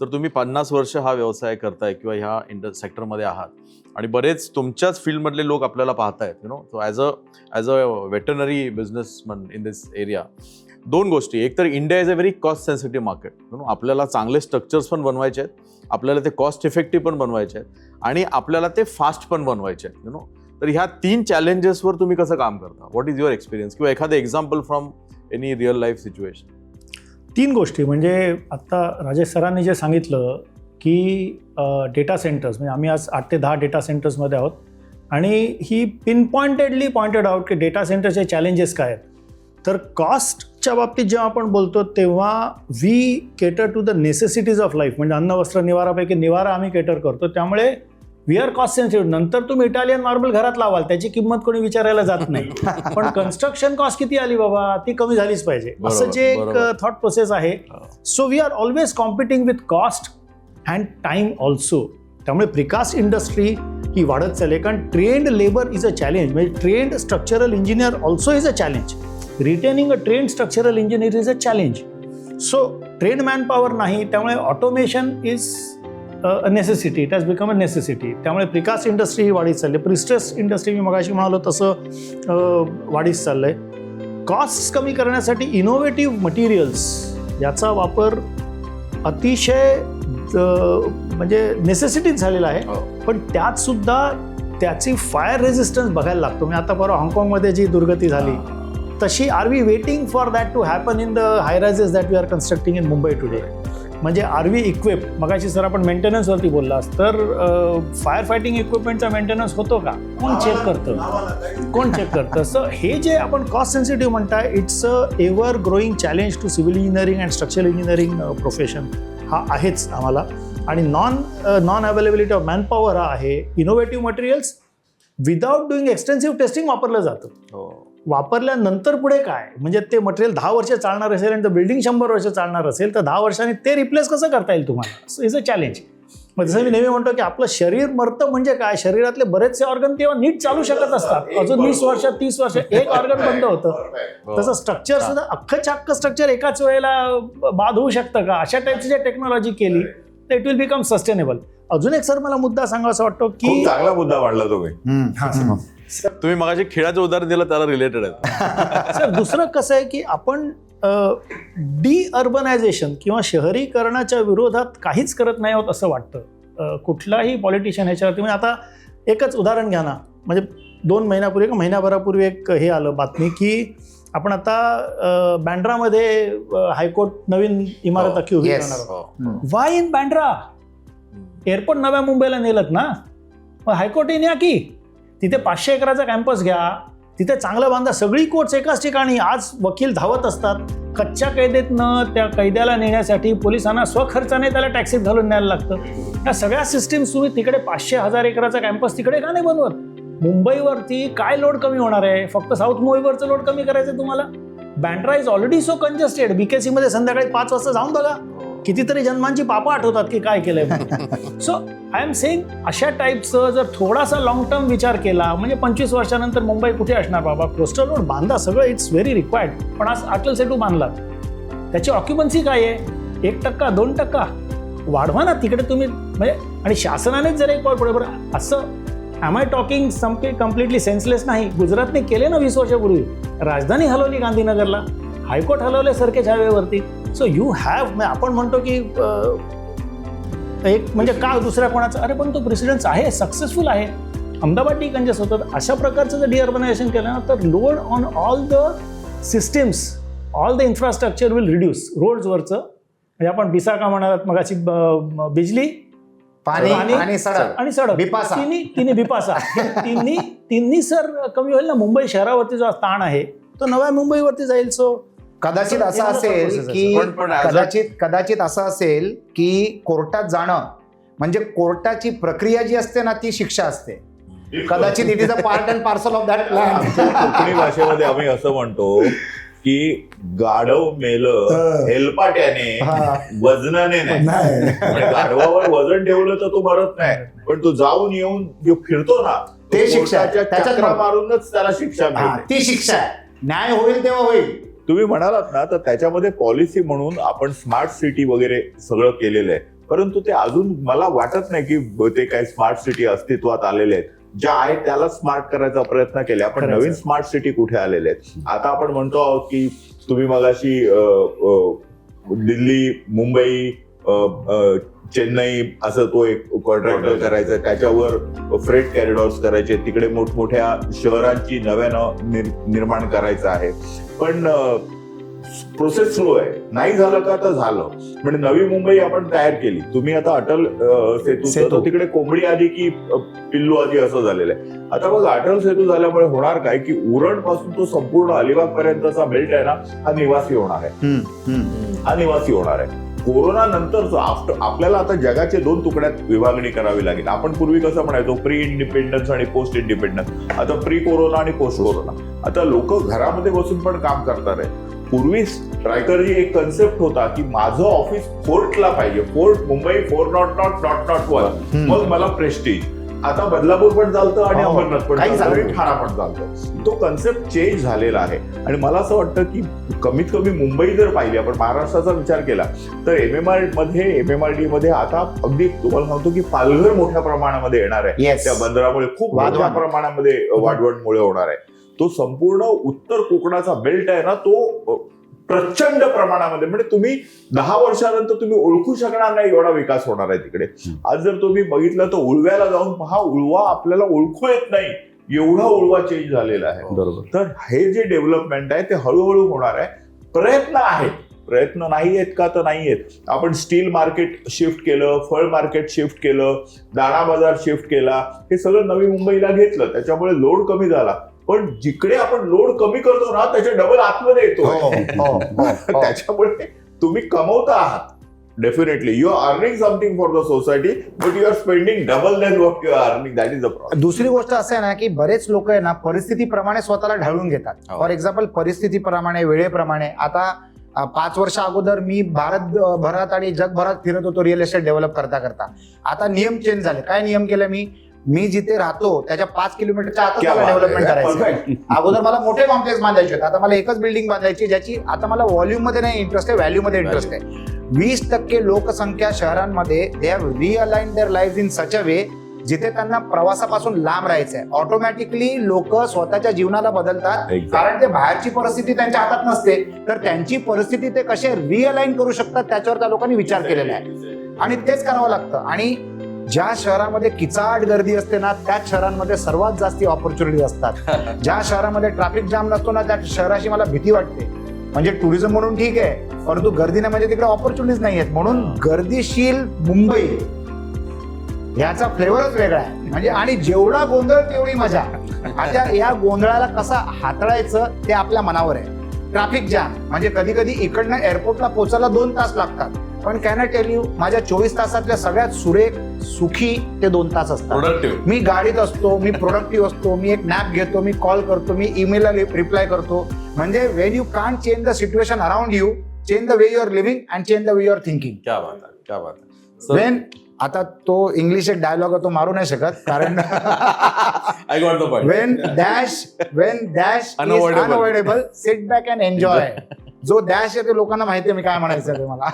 तर तुम्ही 50 वर्ष हा व्यवसाय करताय किंवा ह्या सेक्टरमध्ये आहात आणि बरेच तुमच्याच फील्डमधले लोक आपल्याला पाहतायत so as a veterinary businessman in this area. दोन गोष्टी, एक तर India is a very cost sensitive market. आपल्याला चांगले स्ट्रक्चर्स पण बनवायचे आहेत, आपल्याला ते कॉस्ट इफेक्टिव्ह पण बनवायचे आहेत आणि आपल्याला ते फास्ट पण बनवायचे आहेत. तर ह्या 3 चॅलेंजेसवर तुम्ही कसं काम करता? व्हॉट इज युअर एक्सपिरियन्स किंवा एखादं example from any real life situation? 3 गोष्टी म्हणजे आत्ता राजेश सरांनी जे सांगितलं की डेटा सेंटर्स, म्हणजे आम्ही आज 8 ते 10 डेटा सेंटर्समध्ये आहोत आणि ही पिनपॉइंटेडली पॉइंटेड आउट की डेटा सेंटरचे चॅलेंजेस काय आहेत. तर कॉस्टच्या बाबतीत जेव्हा आपण बोलतो तेव्हा we cater to the necessities of life, म्हणजे अन्न वस्त्र निवारापैकी निवारा आम्ही केटर करतो, त्यामुळे वी आर कॉस्ट सेन्सिटिव्ह. नंतर तुम्ही इटालियन मार्बल घरात लावाल त्याची किंमत कोणी विचारायला जात नाही, पण कन्स्ट्रक्शन कॉस्ट किती आली बाबा ती कमी झालीच पाहिजे, असं जे एक थॉट प्रोसेस आहे. So we are always competing with cost and time also. त्यामुळे प्रिकास्ट इंडस्ट्री ही वाढत चालली, कारण trained labour is a challenge. म्हणजे trained structural engineer also is a challenge. Retaining a trained structural engineer is a challenge. So trained manpower नाही, त्यामुळे automation is a necessity. It has become a necessity. त्यामुळे precast industry ही वाढीत चालली. Prestress industry मी मगाशी म्हणालो तसं वाढीत चाललंय. कॉस्ट कमी करण्यासाठी इनोव्हेटिव्ह मटेरियल्स याचा वापर अतिशय म्हणजे नेसेसिटीच झालेला आहे, पण त्यात सुद्धा त्याची फायर रेजिस्टन्स बघायला लागतो. मी आता परवा हाँगकाँगमध्ये जी दुर्गती झाली तशी are we waiting for that to happen in the high rises that we are constructing in Mumbai today. म्हणजे आर वी इक्विप, मगाशी सर आपण मेंटेनन्सवरती बोललास तर फायर फायटिंग इक्विपमेंटचा मेंटेनन्स होतो का? कोण चेक करतं? सो हे जे आपण कॉस्ट सेन्सिटिव्ह म्हणताय, it's a ever growing challenge to civil engineering and structural engineering profession हा आहेच आम्हाला. आणि नॉन अवेलेबिलिटी ऑफ मॅनपॉवर हा आहे. Innovative materials without doing extensive testing वापरलं जातं. वापरल्यानंतर पुढे काय, म्हणजे ते मटेरियल 10 वर्ष चालणार असेल आणि बिल्डिंग 100 वर्ष चालणार असेल तर 10 वर्षांनी ते रिप्लेस कसं करता येईल तुम्हाला? Is a challenge. मग जसं मी नेहमी म्हणतो की आपलं शरीर मरतं म्हणजे काय, शरीरातले बरेचसे ऑर्गन तेव्हा नीट चालू शकत असतात. अजून 20 वर्ष 30 वर्ष एक ऑर्गन बंद होतं. तसं स्ट्रक्चर सुद्धा अख्खं स्ट्रक्चर एकाच वेळेला बाद होऊ शकतं का? अशा टाईपची जे टेक्नॉलॉजी केली तर इट विल बिकम सस्टेनेबल. अजून एक सर मला मुद्दा सांगायचा वाटतो की चांगला मुद्दा मांडला तुम्ही. तुम्ही मगाशी खेळाचं उदाहरण दिलं त्याला रिलेटेड आहे. सर दुसरं कसं आहे की आपण डी अर्बनायझेशन किंवा शहरीकरणाच्या विरोधात काहीच करत नाही आहोत असं वाटतं कुठलाही पॉलिटिशियन ह्याच्यावरती. म्हणजे आता एकच उदाहरण घ्या ना, म्हणजे 2 महिन्यापूर्वी महिन्याभरापूर्वी एक हे आलं बातमी की आपण आता बँड्रामध्ये हायकोर्ट नवीन इमारत अख्खी उभी करणार आहोत. Y in Bandra? एअरपोर्ट नव्या मुंबईला नेलत ना, मग हायकोर्ट इन या की तिथे 500 एकराचा कॅम्पस घ्या, तिथे चांगलं बांधा. सगळी कोर्ट्स एकाच ठिकाणी. आज वकील धावत असतात. कच्च्या कैदेतनं त्या कैद्याला नेण्यासाठी पोलिसांना स्वखर्चाने त्याला टॅक्सीत घालून न्यायला लागतं. या सगळ्या सिस्टीम्स तुम्ही तिकडे 500,000 एकराचा कॅम्पस तिकडे का नाही बनवत? मुंबईवरती काय लोड कमी होणार आहे? फक्त साऊथ मुंबईवरचं लोड कमी करायचं तुम्हाला? Bandra is already so congested. BKC मध्ये संध्याकाळी 5 वाजता जाऊन बघा, कितीतरी जन्मांची पापं आठवतात की काय केलंय. सो आय एम सेइंग अशा टाईपचं जर थोडासा लॉंग टर्म विचार केला, म्हणजे 25 वर्षानंतर मुंबई कुठे असणार बाबा? कोस्टल रोड बांधा, सगळं इट्स व्हेरी रिक्वायर्ड. पण आज अटल सेतू बांधला, त्याची ऑक्युपन्सी काय आहे? 1%, 2% वाढवा ना तिकडे तुम्ही. म्हणजे आणि शासनानेच जर एक पाऊल पुढे बरं असं am I talking something completely senseless नाही. गुजरातने केले ना 20 वर्षापूर्वी. राजधानी हलवली गांधीनगरला, हायकोर्ट हलवले सरकेज हायवेवरती. सो यू हॅव, आपण म्हणतो की एक म्हणजे का दुसऱ्या कोणाचं, अरे पण तो प्रेसिडेंट आहे, सक्सेसफुल आहे. अहमदाबाद कंजेस्ट होतं. अशा प्रकारचं जर डिअर्बनायझेशन केलं ना तर load on all the systems, all the infrastructure will reduce. रोड्सवरचं म्हणजे आपण बिसाका म्हणालात मगाशी, बिजली, पाणी आणि सडक, तिन्ही बिपासा तिन्ही सर कमी होईल ना. मुंबई शहरावरती जो ताण आहे तो नव्या मुंबईवरती जाईल. सो कदाचित असं असेल की कोर्टात जाणं म्हणजे कोर्टाची प्रक्रिया जी असते ना ती शिक्षा असते. कदाचित it is a part and parcel of that plan. Konkani भाषेमध्ये आम्ही असं म्हणतो की गाढव मेलं हेलपाट्याने, वजनाने नाही. गाढवावर वजन ठेवलं तर तो मरत नाही, पण तो जाऊन येऊन जो फिरतो ना ते शिक्षा. त्याच्यात मारूनच त्याला शिक्षा मिळते. ती शिक्षा आहे. न्याय होईल तेव्हा होईल. तुम्ही म्हणालात ना, तर त्याच्यामध्ये पॉलिसी म्हणून आपण स्मार्ट सिटी वगैरे सगळं केलेलं आहे. परंतु ते अजून मला वाटत नाही की ते काही स्मार्ट सिटी अस्तित्वात आलेले आहेत. ज्या आहेत त्याला स्मार्ट करायचा प्रयत्न केला, पण करायचा. नवीन स्मार्ट सिटी कुठे आलेले आहेत. आता आपण म्हणतो आहोत की तुम्ही मगाशी दिल्ली, मुंबई, चेन्नई असं तो एक क्वाड्रॅक्टर करायचा, त्याच्यावर फ्रेट कॅरिडॉर्स करायचे, तिकडे मोठमोठ्या शहरांची नव्यानं निर्माण करायचं आहे. पण प्रोसेस स्लो आहे. नाही झालं का तर झालं. म्हणजे नवी मुंबई आपण तयार केली. तुम्ही आता अटल सेतू तिकडे कोंबडी आधी की पिल्लू आधी असं झालेलं आहे. आता बघ अटल सेतू झाल्यामुळे होणार काय की उरण पासून तो संपूर्ण अलिबाग पर्यंतचा बेल्ट आहे ना, हा निवासी होणार आहे. हा निवासी होणार आहे. कोरोना नंतर आपल्याला आता जगाचे 2 तुकड्यात विभागणी करावी लागेल. आपण पूर्वी कसं म्हणायचो प्री इंडिपेंडन्स आणि पोस्ट इंडिपेंडन्स, आता प्री कोरोना आणि पोस्ट कोरोना. आता लोक घरामध्ये बसून पण काम करतात आहे. पूर्वी स्ट्रायकरची एक कन्सेप्ट होता की माझं ऑफिस फोर्टला पाहिजे, फोर्ट मुंबई 4.0.1, मग मला प्रेस्टीज. आता बदलापूर पण चालतं आणि अमरनाथ पण चालतं, ठाणा पण चालतं. तो कन्सेप्ट चेंज झालेला आहे. आणि मला असं वाटतं की कमीत कमी मुंबई जर पाहिली, आपण महाराष्ट्राचा विचार केला तर एमएमआरडी मध्ये आता अगदी तुम्हाला सांगतो की पालघर मोठ्या प्रमाणामध्ये येणार आहे. त्या बंदरामुळे खूप मोठ्या प्रमाणामध्ये वाढवणमुळे होणार आहे. तो संपूर्ण उत्तर कोकणाचा बेल्ट आहे ना, तो प्रचंड प्रमाणामध्ये, म्हणजे तुम्ही 10 वर्षानंतर तुम्ही ओळखू शकणार नाही एवढा विकास होणार आहे तिकडे. आज जर तुम्ही बघितलं तर उळव्याला जाऊन पहा, उळवा आपल्याला ओळखू येत नाही एवढा उळवा चेंज झालेला आहे. बरोबर. तर हे जे डेव्हलपमेंट आहे ते हळूहळू होणार आहे. प्रयत्न आहेत. प्रयत्न नाही आहेत का तर नाही आहेत. आपण स्टील मार्केट शिफ्ट केलं, फळ मार्केट शिफ्ट केलं, दाणा बाजार शिफ्ट केला, हे सगळं नवी मुंबईला घेतलं, त्याच्यामुळे लोड कमी झाला. पण जिकडे आपण लोड कमी करतो ना त्याच्या डबल आतमध्ये येतो. त्याच्यामुळे तुम्ही कमवता आहात. Definitely you are earning something for the society, but you are spending double than what you are earning. That is the problem. दुसरी गोष्ट असं आहे ना की बरेच लोक आहे ना परिस्थितीप्रमाणे स्वतःला ढाळून घेतात. फॉर एक्झाम्पल परिस्थितीप्रमाणे, वेळेप्रमाणे. आता 5 वर्ष अगोदर मी भारतभरात आणि जगभरात फिरत होतो रिअल एस्टेट डेव्हलप करता करता. आता नियम चेंज झाले. काय नियम केले मी जिथे राहतो त्याच्या 5 किलोमीटरच्या आत डेव्हलपमेंट करायचं. अगोदर मला मोठे कॉम्प्लेक्स बांधायचे होते, आता मला एकच बिल्डिंग बांधायची ज्याची आता मला व्हॉल्यूम मध्ये नाही इंटरेस्ट आहे, व्हॅल्यू मध्ये इंटरेस्ट आहे. 20% लोकसंख्या शहरांमध्ये they have realigned their live in such a way जिथे त्यांना प्रवासापासून लांब राहायचंय. ऑटोमॅटिकली लोक स्वतःच्या जीवनाला बदलतात, कारण ते बाहेरची परिस्थिती त्यांच्या हातात नसते, तर त्यांची परिस्थिती ते कसे रिअलाइन करू शकतात त्याच्यावर त्या लोकांनी विचार केलेला आहे. आणि तेच करावं लागतं. आणि ज्या शहरामध्ये किचाट गर्दी असते ना त्याच शहरांमध्ये सर्वात जास्ती ऑपॉर्च्युनिटी असतात. ज्या शहरामध्ये ट्रॅफिक जाम नसतो ना त्या शहराशी मला भीती वाटते. म्हणजे टुरिझम म्हणून ठीक आहे, परंतु गर्दी नाही, म्हणजे तिकडे ऑपॉर्च्युनिटीज नाही आहेत. म्हणून गर्दीशील मुंबई ह्याचा फ्लेवरच वेगळा आहे. म्हणजे आणि जेवढा गोंधळ तेवढी मजा. आता या गोंधळाला कसं हाताळायचं ते आपल्या मनावर आहे. ट्रॅफिक जॅम म्हणजे कधी कधी इकडनं एअरपोर्टला पोहोचायला 2 तास लागतात, पण कॅन आय टेल यू माझ्या 24 तासातल्या सगळ्यात सुरेख सुखी ते 2 तास असतात. मी गाडीत असतो, मी प्रोडक्टिव्ह असतो, मी एक नॅप घेतो, मी कॉल करतो, मी ईमेलला रिप्लाय करतो. म्हणजे when you can't change the situation around you, change the way you are living and change the way you are thinking. क्या बात आहे, क्या बात आहे. वेन आता तो इंग्लिश एक डायलॉग आहे तो मारू नाही शकत, कारण I got the point. when dash is unavoidable, sit back and enjoy. जो डॅश आहे ते लोकांना माहिती आहे मी काय म्हणायचं ते मला.